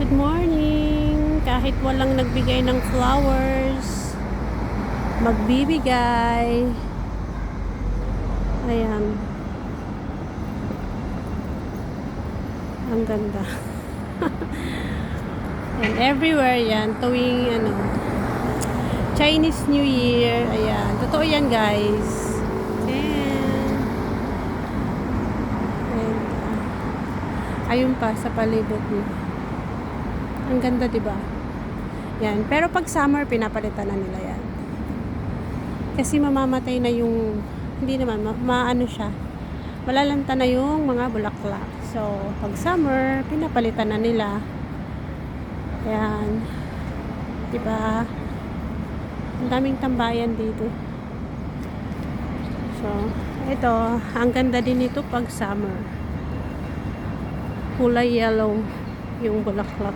Good morning! Kahit walang nagbigay ng flowers, magbibigay. Ayan. Ang ganda. And everywhere yan. Tuwing Chinese New Year. Ayan. Totoo yan, guys. Ayan. And, ayun pa sa palibot mo. Ang ganda, 'di ba? Yan. Pero pag summer, pinapalitan na nila yan. Kasi mamamatay na yung, hindi naman, maano siya. Malalanta na yung mga bulaklak. So, pag summer, pinapalitan na nila. Yan. 'Di ba? Ang daming tambayan dito. So, ito, ang ganda din ito pag summer. Kulay yellow yung bulaklak.